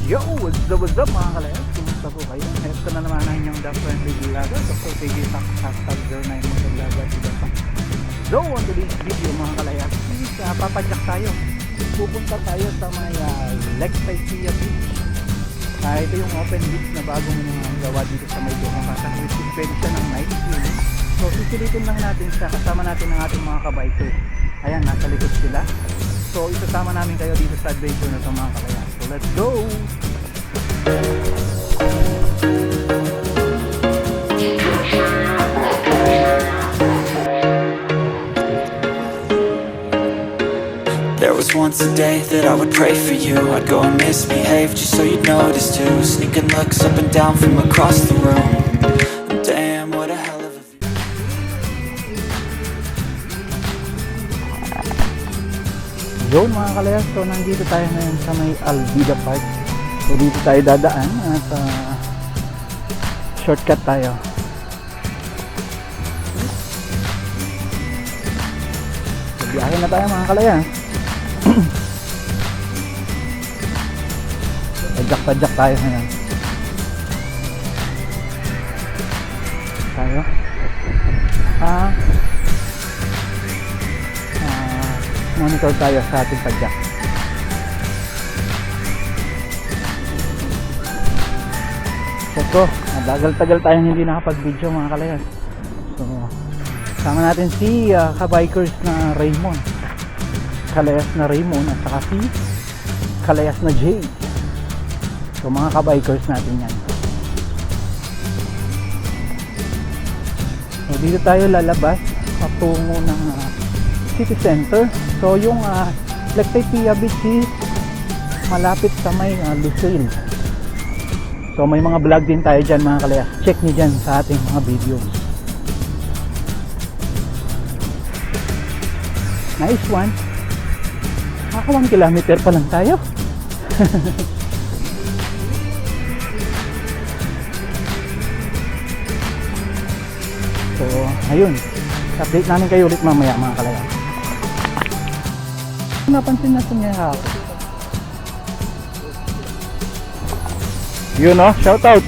Yo! What's up mga kalayas? Kumusta po kayo? Ito na naman ang inyong The Friendly Vlogger. Dr. PG Tax #09 mo sa vlogger diba pa? So, on today's video mga kalayas, papadyak tayo. Pupunta tayo sa may Lakeside Pia Beach. Ito yung open beach na bago mo nang gawa dito sa may doon. Kasama pwede siya ng night view. So, sisilitin lang natin siya. Kasama natin ang ating mga kabikers. Ayan, nasa likod sila. So, isasama namin kayo dito sa adventure na ito mga kalayas. So, let's go! There was once a day that I would pray for you. I'd go and misbehave just so you'd notice too. Sneaking looks up and down from across the room. Damn, what a hell of a view. Yun mga kalayas, so nandito tayo ngayon sa may Alvida Park. So dito tayo dadaan at shortcut tayo. So biyahe na tayo mga kalayas. Padyak tayo ngayon. Tayo. Monitor tayo sa ating padyak. So, tagal tayo hindi nakapag-video mga kalayas. So, sama natin si kabikers na Raymond. Kalayas na Raymond at saka si Kalayas na Jay. So, mga kabikers natin yan. So, dito tayo lalabas patungo ng city center. So yung Lakeside Pia Beach is malapit sa may Lucille. So may mga vlog din tayo dyan mga kalayas. Check nyo dyan sa ating mga videos. Nice one. Naka 1 kilometer pa lang tayo. So ayun, update namin kayo ulit mamaya mga kalayas. Napansin natin niya ako. Yun o, shoutout.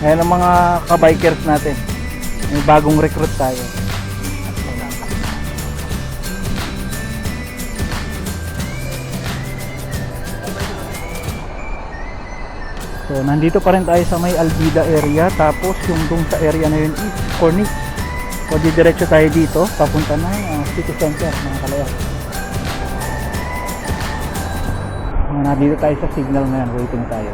Ayan ang mga kabikers natin. May bagong recruit tayo. So nandito pa rin tayo sa may Alvida area. Tapos yung dun sa area na yun is Corniche. So didiretso tayo dito. Papunta na city center mga kalayas. Nandito tayo sa signal na yan, waiting tayo.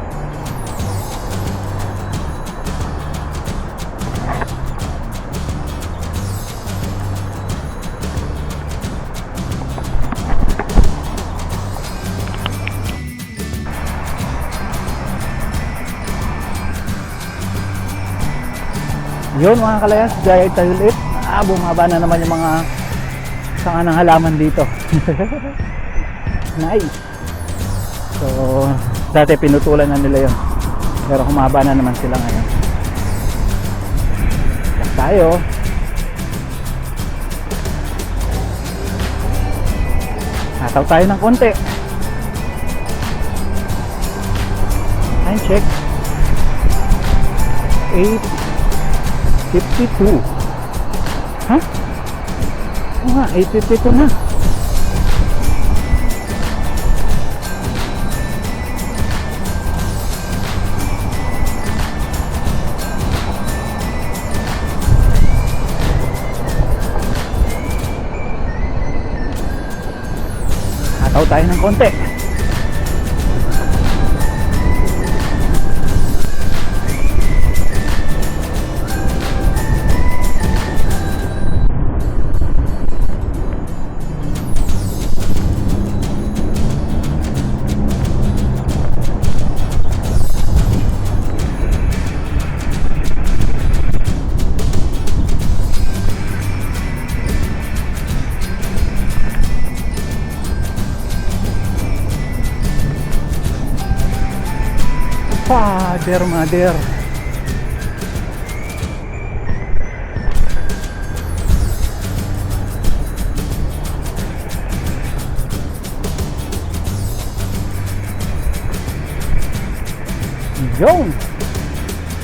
Yun mga kalayas, gaya tayo ulit. Bumaba na naman yung mga sanga ng halaman dito. Nice. So, dati pinutulan na nila yun. Pero humaba na naman sila ngayon.Yak tayo. Nataw tayo ng konti. Time check. 8:52. Huh? Oo nga, 8:52 na. Nataw tayo ng konti. Father, mother. Yun!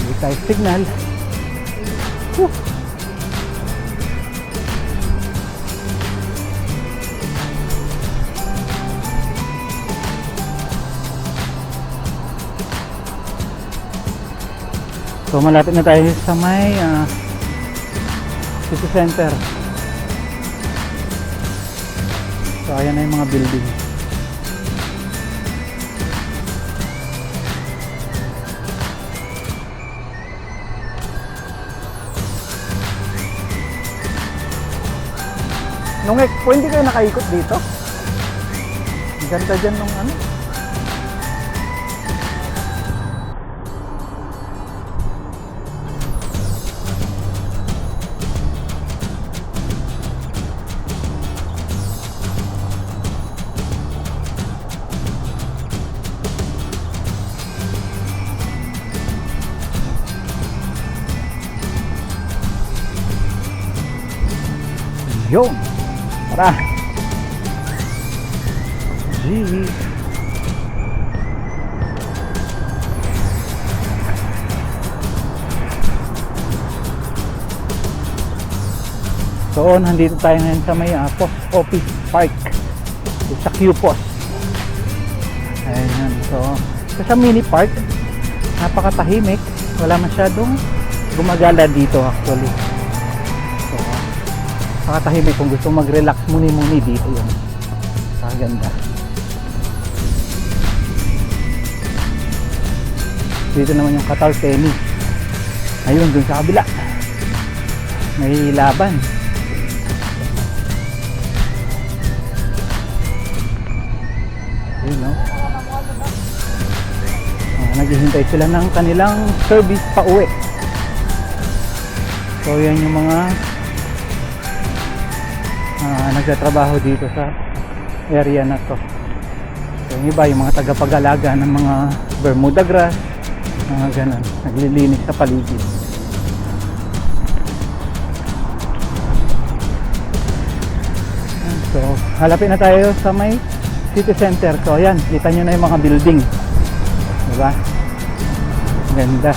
Hindi tayo signal. Whew. So malapit na tayo sa may city center. So ayan na yung mga building. Nung hindi kayo nakaikot dito? Ang ganda dyan nung ano. Yun! Tara! Gee! So, nandito tayo ngayon sa may Post Office Park sa Q-Post. Ayan. So, sa mini park, napakatahimik. Wala masyadong gumagala dito actually. So, nakatahimik kung gusto mag-relax muni-muni dito yun. Ganda. Dito naman yung Qatar Tennis. Ayun, dun sa kabila. May laban. Ayun, no? Naghihintay sila ng kanilang service pa uwi. So, yan yung mga nagtatrabaho dito sa area na to. So, yung iba, yung mga tagapag-alaga ng mga Bermuda grass, mga ganun, naglilinis sa paligid. So, halapin na tayo sa may city center. So, ayan, kita nyo na yung mga building, diba? Ganda.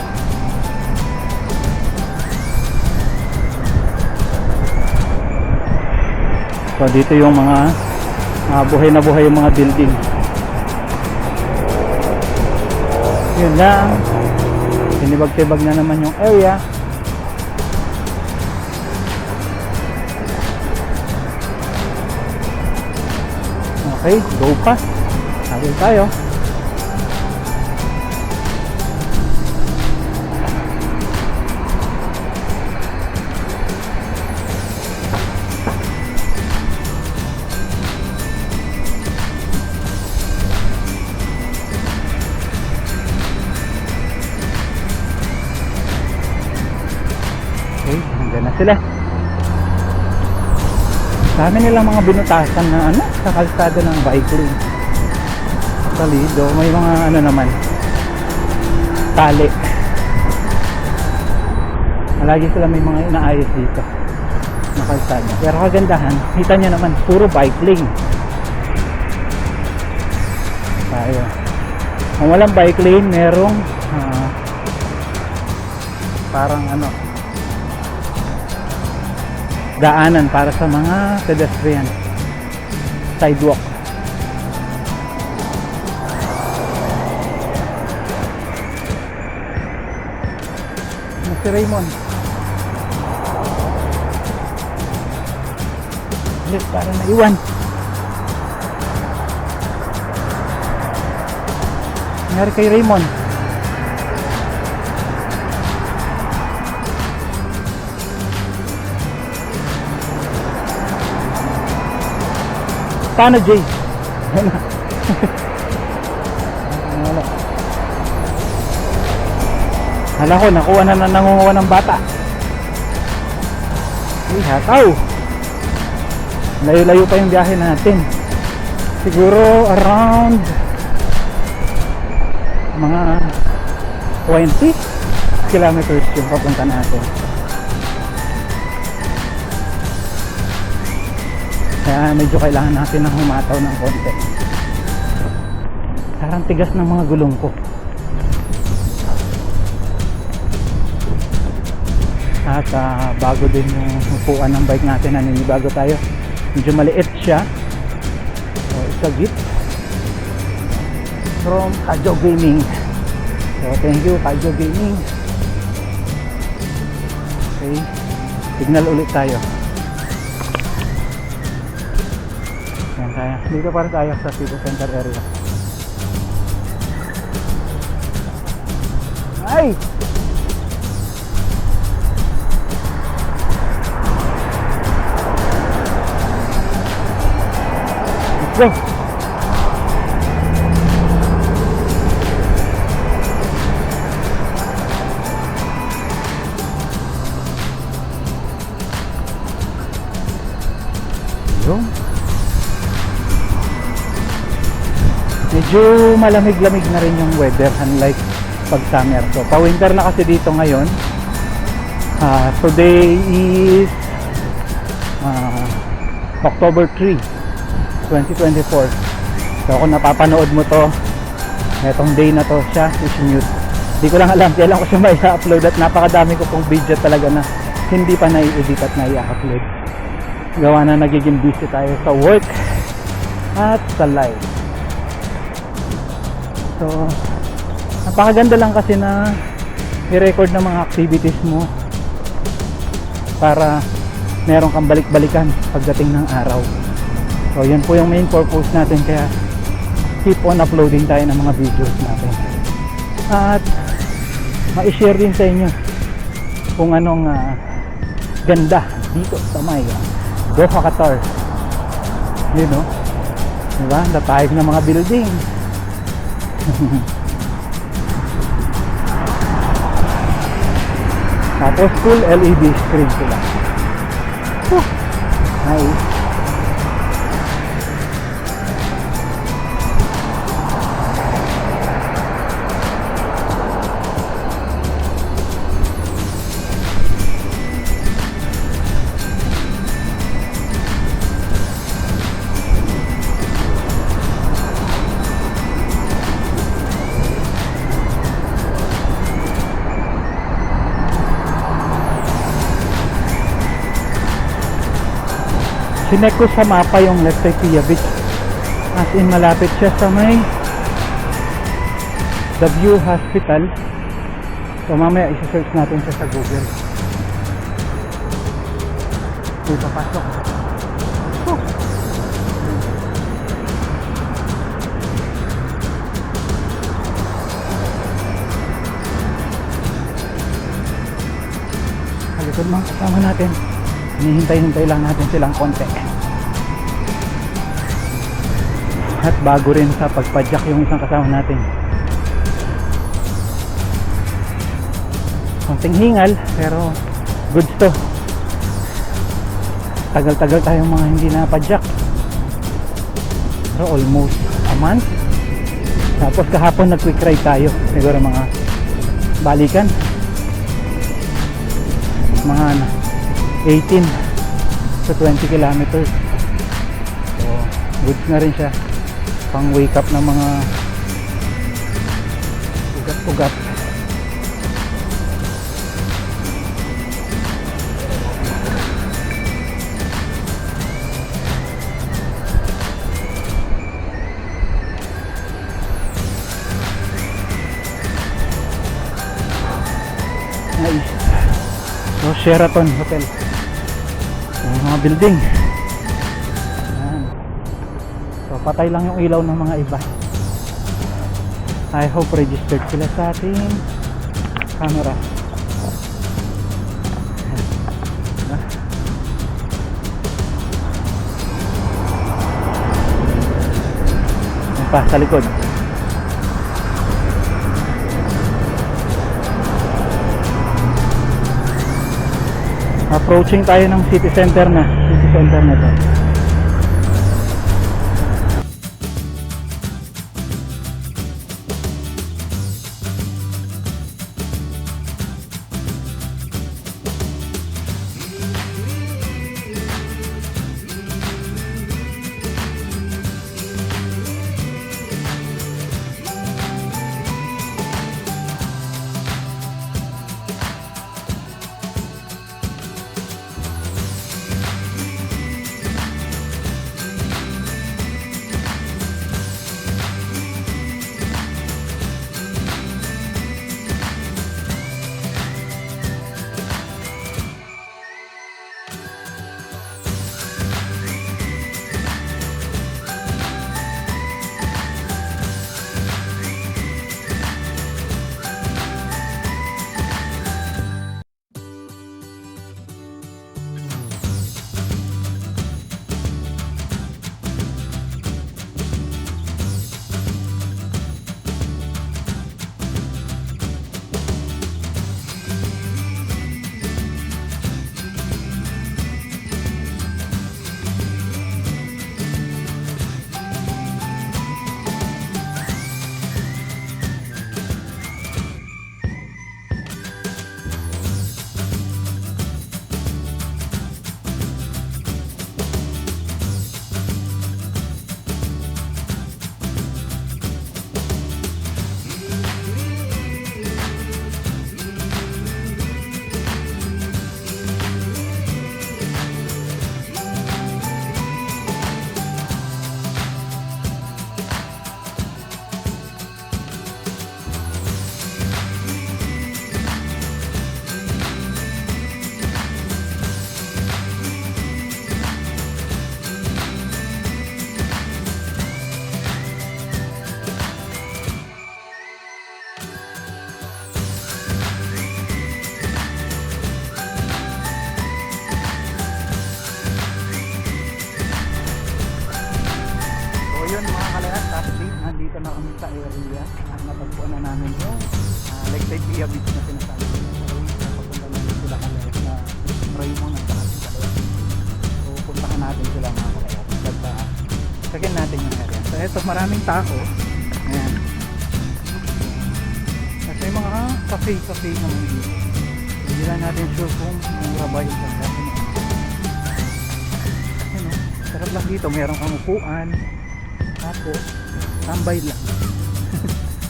So, dito yung mga buhay na buhay yung mga building. Yun lang. Tinibag-tibag na naman yung area. Okay, go pa. Habol tayo. Hanggang na sila. Dami nilang mga binutasan na ano sa kalsada ng bike lane. Salido, may mga ano naman tali. Lagi sila may mga inaayos dito na kalsada. Pero kagandahan, kita nyo naman puro bike lane. Tayo. Kung walang bike lane, merong parang ano daanan para sa mga pedestrian, sidewalk. Si Raymond ulit para naiwan. Nangyari kay Raymond? Paano, Jay? Wala. Hala ko, nakuha na nangunguha ng bata. Uy, hataw. Layo-layo pa yung biyahe natin. Siguro around mga 20 kilometers yung papunta natin. Kaya medyo kailangan natin ng humataw ng konti. Parang tigas ng mga gulong ko. At bago din yung upuan ng bike natin, naninibago tayo. Medyo maliit siya. So it's a gift from Kajo Gaming. So thank you Kajo Gaming. Okay, signal ulit tayo. Yan tayo. Dito para tayo sa city center area. Ay! Let's go! Medyo malamig-lamig na rin yung weather, unlike pag summer. So pa-winter na kasi dito ngayon. Today is October 3, 2024. So kung napapanood mo to, etong day na to siya, is-mute. Hindi ko lang alam, kailan ko siya may upload at napakadami ko pong video talaga na hindi pa nai-edit at nai-upload. Gawa na nagiging busy tayo sa work at sa live. So napakaganda lang kasi na i-record ng mga activities mo para meron kang balik-balikan pagdating ng araw. So yun po yung main purpose natin, kaya keep on uploading tayo ng mga videos natin at ma-share din sa inyo kung anong ganda dito sa may Doha, Qatar. You know, diba? Natayag ng mga building. Tapos full LED screen sila. Nice. Sinek ko sa mapa yung Lefty Pia Beach, as in malapit siya sa may The View Hospital. So mamaya isa-search natin siya sa Google. Uy, papasok. Halikod mga kasama natin. Hinihintay-hintay lang natin silang konti. At bago rin sa pagpadyak yung isang kasama natin. Konting hingal, pero goods to. Tagal-tagal tayong mga hindi napadyak. Pero almost a month. Tapos kahapon nag-quick ride tayo. Siguro mga balikan. Mga 18 to 20 kilometers. So goods na rin siya pang wake up ng mga ugat-ugat. Nice. So Sheraton Hotel. Mga building. Ayan. So patay lang yung ilaw ng mga iba. I hope registered sila sa ating camera. Ayan. Ayan pa sa likod. Approaching tayo ng city center na. City center na to. nandito na kami sa area. Natagpuan na namin yung Lakeside Via Beach na sinasabi ko. So, napapunta namin sila Kalayas na Raymond at saka si Kalayas. So, puntahan natin sila mga Kalayas. Check-in natin yung area. So, eto, maraming tao. Ayan. At may mga cafe naman dito. Hindi lang natin sure kung mura ba yung pagkain. Ano, sarap lang dito. Mayroong kang upuan. Tapos, tambay lang.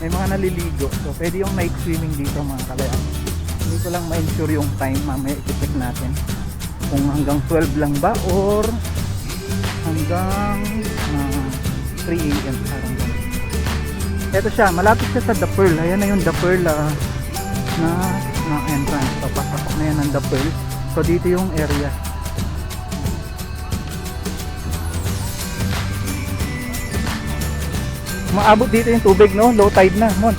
May mga naliligo. So, pwede yung night swimming dito mga Kalayas. Hindi ko lang ma-ensure yung time. Mamaya i-check natin. Kung hanggang 12 lang ba or hanggang 3 AM. Parang ganun. Ito siya. Malapit siya sa The Pearl. Ayan na yung The Pearl na entrance. So, pasok na yan ng The Pearl. So, dito yung area. Maabot dito yung tubig, no? Low tide na, Mon.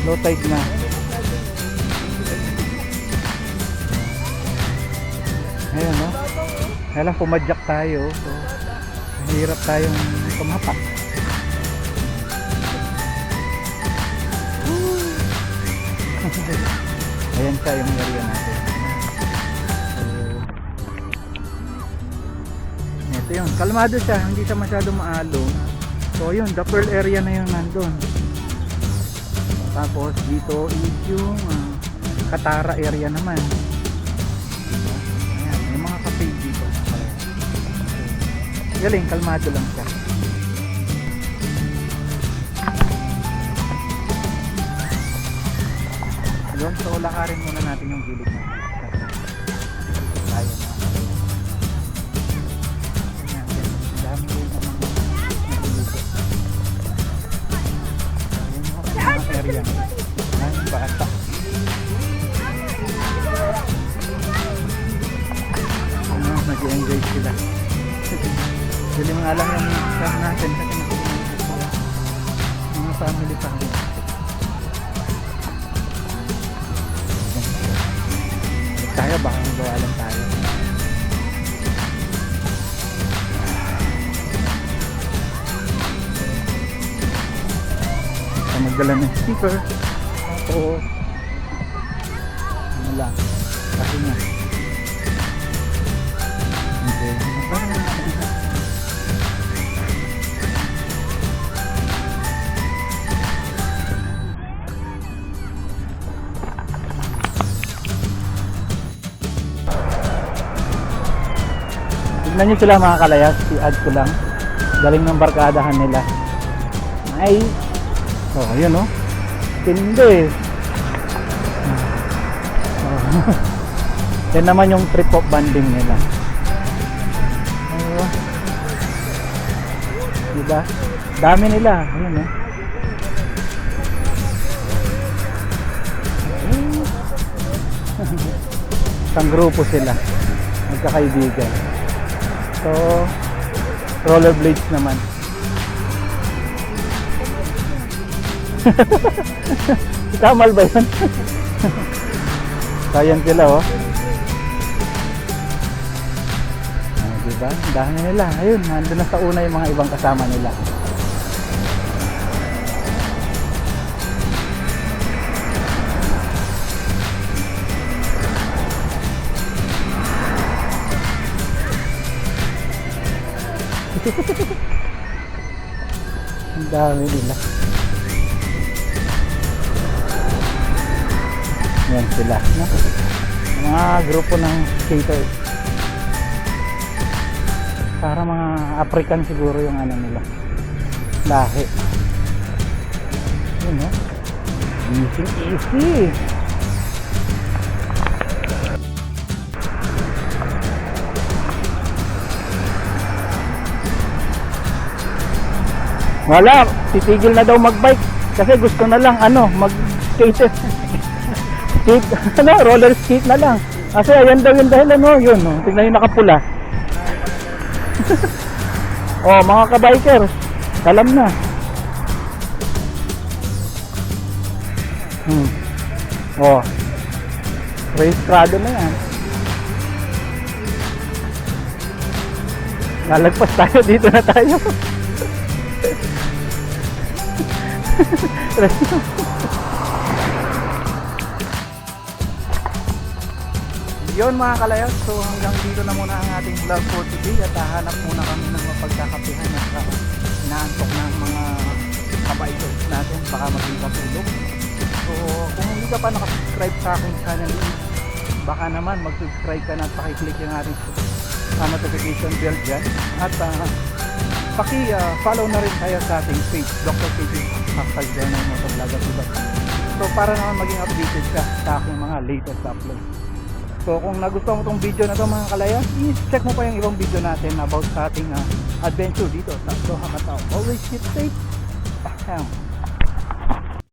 Low tide na. Ayan, no? Kaya lang pumadyak tayo. So, mahirap tayong tumapak. Ayan siya yung area natin. So, ito yun. Kalmado siya. Hindi siya masyado maalong. So yun, the Pearl area na yun nandun. Tapos dito is yung Katara area naman. Ayan, may mga cafe dito. Galing, kalmado lang siya. Yun, so lakarin muna natin yung gilid na. Tayo na. Ayan, dami rin naman. Area. Ay, bata. Nag-enjoy sila. Hindi mga alam yung kasama natin kasi nakikinig sila. Mga family pa rin. Tayo baka magawa lang tayo. Magdala ng sticker o ano lang kasi nga okay. Tignan nyo sila mga Kalayas, i-add ko lang galing ng barkadahan nila ay oh, ayun oh. Tindi. Oh. Yan naman yung trip of banding nila. Oh. Diba? Dami nila. Ayun oh. Isang grupo sila. Magkakaibigan. So, rollerblades naman. Kamal ba yun? Kayan sila oh. Diba? Dahil nila. Ayun, nandun na sa una yung mga ibang kasama nila. Ang dami nila. Yan sila, no? Mga grupo ng skaters. Para mga African siguro yung ano nila. Lahi. Yun, no? Easy. Wala, titigil na daw magbike kasi gusto na lang mag-skate. Skate, roller skate na lang. Kasi ayan daw yung dahilan, yun, tignan yung nakapula. Oh, mga kabikers, alam na. Oh, race crowd na yan. Lalagpas tayo, dito na tayo. Yun mga kalayas, so hanggang dito na muna ang ating vlog for today at hahanap muna kami ng mapagkakapihan at inaantok ng mga kabaitos natin, baka maging matulog. So kung hindi ka pa nakasubscribe sa aking channel, baka naman mag-subscribe ka na at pakiclick yung ating notification bell dyan at paki-follow na rin tayo sa ating page, Dr. KG Journey Motovlog at iba. So para naman maging updated ka sa aking mga latest upload. So kung nagustuhan mo itong video na ito mga kalayas, i-check mo pa yung ibang video natin about sa ating adventure dito sa Doha, Macau. Always keep safe.